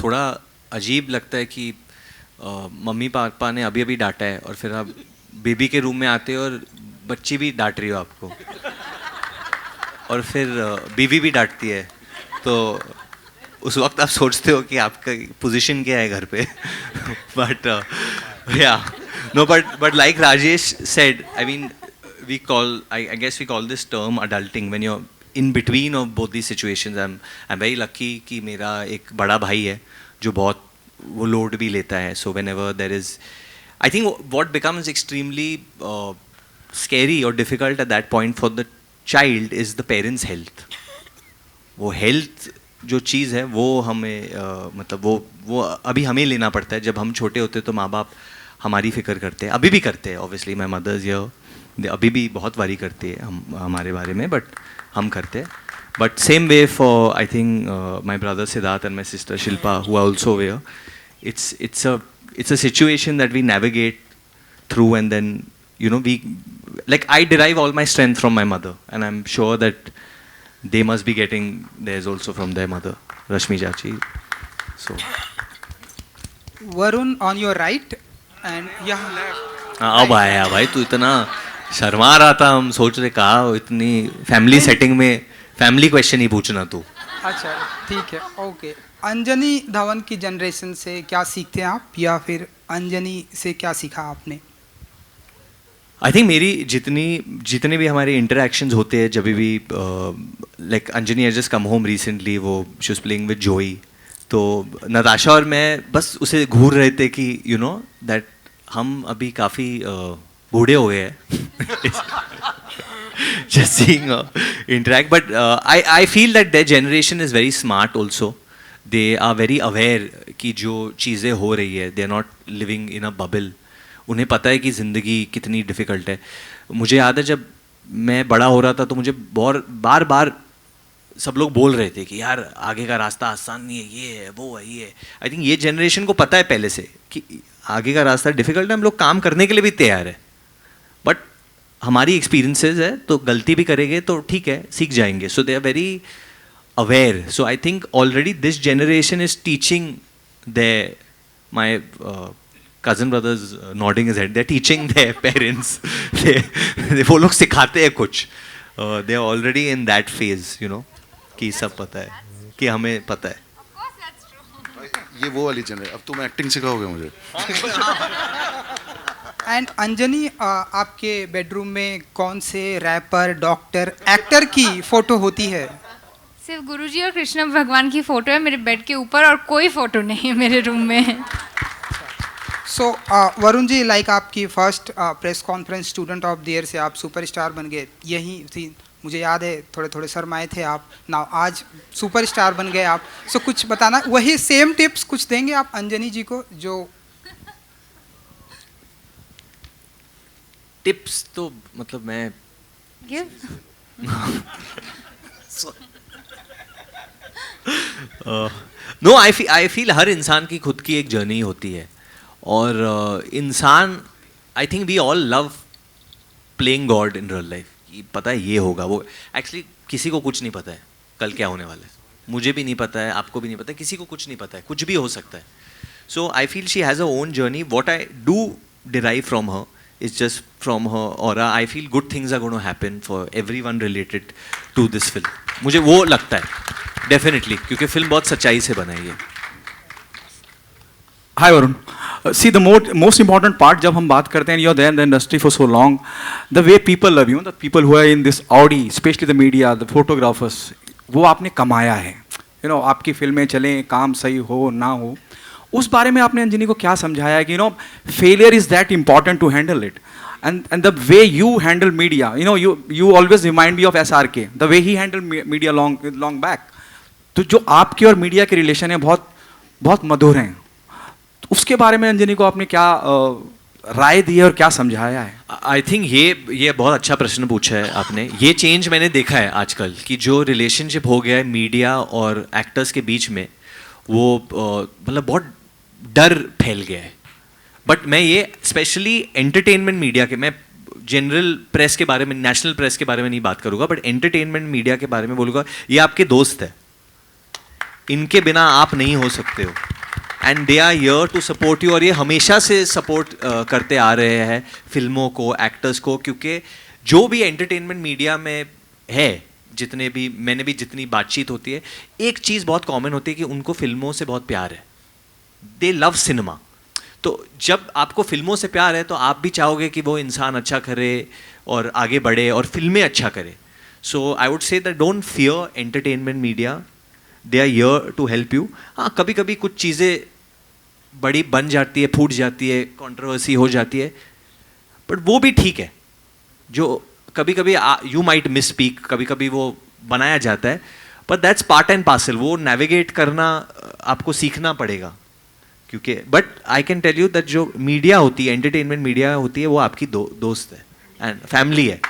थोड़ा अजीब लगता है कि मम्मी पापा ने अभी अभी डांटा है और फिर आप बेबी के रूम में आते हो और बच्ची भी डांट रही हो आपको और फिर बीवी भी डांटती है, तो उस वक्त आप सोचते हो कि आपका पोजीशन क्या है घर पे. बट या no, but like Rajesh said, I mean we call, I guess we call this term adulting when you're in between of both these situations. I'm very lucky कि मेरा एक बड़ा भाई है जो बहुत वो लोड भी लेता है. So whenever there is, I think what becomes extremely scary or difficult at that point for the child is the parents' health. वो health जो चीज़ है वो हमें मतलब वो अभी हमें लेना पड़ता है. जब हम छोटे होते तो माँ बाप हमारी फिक्र करते हैं, अभी भी करते हैं. ऑब्वियसली माई मदर्स हियर, अभी भी बहुत वारी करती है हमारे बारे में, बट हम करते हैं. But same way for I think my brother Siddharth and my sister Shilpa who are also where. it's a situation that we navigate through, and then we, like, I derive all my strength from my mother, and I'm sure that they must be getting theirs also from their mother, Rashmi Chachi. So Varun on your right and Yahan left. अब आया भाई, तू इतना शर्मा रहा था, हम सोच रहे कहा इतनी फैमिली सेटिंग में फैमिली क्वेश्चन ही पूछना तू. अच्छा ठीक है, ओके. अंजनी धवन की जनरेशन से क्या सीखते हैं आप, या फिर अंजनी से क्या सीखा आपने? आई थिंक मेरी जितने भी हमारे इंटरेक्शंस होते हैं, जब भी like Anjani has just come home recently, वो शी वाज प्लेइंग विद जोई, तो नताशा और मैं बस उसे घूर रहे थे कि दैट हम अभी काफ़ी बूढ़े हो गए हैं. just seeing interact, but I feel that their generation is very smart also. They are very aware कि जो चीज़ें हो रही है, they are not living in a bubble. उन्हें पता है कि ज़िंदगी कितनी डिफ़िकल्ट है. मुझे याद है जब मैं बड़ा हो रहा था तो मुझे बार बार सब लोग बोल रहे थे कि यार आगे का रास्ता आसान नहीं है, ये है वो है ये है. आई थिंक ये जनरेशन को पता है पहले से कि आगे का रास्ता डिफ़िकल्ट है, हम लोग काम करने के लिए भी तैयार है. बट हमारी एक्सपीरियंसेस है तो गलती भी करेंगे तो ठीक है, सीख जाएंगे. So they are very aware. So I think already this generation is teaching their, my cousin brothers nodding his head, they're teaching their parents. वो लोग सिखाते हैं कुछ. They are already in that phase, कि सब पता है, कि हमें पता है. ये वो वाली जनरेशन. अब तुम एक्टिंग सिखाओगे मुझे. एंड अंजनी, आपके बेडरूम में कौन से रैपर, डॉक्टर, एक्टर की फोटो होती है? सिर्फ गुरुजी और कृष्ण भगवान की फोटो है मेरे बेड के ऊपर, और कोई फोटो नहीं है मेरे रूम में. सो वरुण जी, लाइक आपकी first press conference student of the year से आप सुपरस्टार बन गए, यही थी. मुझे याद है थोड़े थोड़े शर्माए थे आप ना, आज सुपरस्टार बन गए आप. सो कुछ बताना, वही सेम टिप्स कुछ देंगे आप अंजनी जी को? जो टिप्स तो मतलब मैं नो, आई फील हर इंसान की खुद की एक जर्नी होती है, और इंसान, I think we all love playing god in real life. पता है ये होगा वो, एक्चुअली किसी को कुछ नहीं पता है कल क्या होने वाला है. मुझे भी नहीं पता है, आपको भी नहीं पता है, किसी को कुछ नहीं पता है, कुछ भी हो सकता है. So I feel she has a own journey. What I do derive from her is just from her aura. I feel good things are going to happen for everyone related to this film. मुझे वो लगता है definitely, क्योंकि film बहुत सच्चाई से बनाई है. Hi Varun. See, the most important part जब हम बात करते हैं, you're there in the industry for so long, the way people love you, the people who are in this Audi, especially the media, the photographers, वो आपने कमाया है. आपकी फिल्में चलें, काम सही हो ना हो, उस बारे में आपने अंजनी को क्या समझाया कि failure is that important to handle it, and the way you handle media, you always remind me of SRK, the way he handled media long back. तो जो आपके और मीडिया के रिलेशन है बहुत बहुत मधुर हैं, उसके बारे में अंजनी को आपने क्या राय दी है और क्या समझाया है? आई थिंक ये बहुत अच्छा प्रश्न पूछा है आपने. ये चेंज मैंने देखा है आजकल कि जो रिलेशनशिप हो गया है मीडिया और एक्टर्स के बीच में, वो मतलब बहुत डर फैल गया है. बट मैं ये स्पेशली एंटरटेनमेंट मीडिया के, मैं जनरल प्रेस के बारे में, नेशनल प्रेस के बारे में नहीं बात करूँगा, बट एंटरटेनमेंट मीडिया के बारे में बोलूँगा. ये आपके दोस्त है, इनके बिना आप नहीं हो सकते हो, and they are here to support you. और ये हमेशा से सपोर्ट करते आ रहे हैं फिल्मों को, एक्टर्स को, क्योंकि जो भी एंटरटेनमेंट मीडिया में है, जितने भी मैंने भी जितनी बातचीत होती है, एक चीज़ बहुत कॉमन होती है कि उनको फिल्मों से बहुत प्यार है। दे लव सिनेमा। तो जब आपको फिल्मों से प्यार है तो आप भी चाहोगे कि वो इंसान अच्छा करे और आगे बढ़े और फिल्में अच्छा करे। So I would say that don't fear entertainment media, they are here to help you. हाँ, कभी कभी कुछ चीज़ें बड़ी बन जाती है, फूट जाती है, कंट्रोवर्सी हो जाती है, बट वो भी ठीक है। जो कभी कभी यू माइट मिस स्पीक, कभी कभी वो बनाया जाता है, but that's part and parcel. वो नेविगेट करना आपको सीखना पड़ेगा, क्योंकि but I can tell you that जो मीडिया होती है, एंटरटेनमेंट मीडिया होती है, वो आपकी दोस्त है एंड फैमिली है।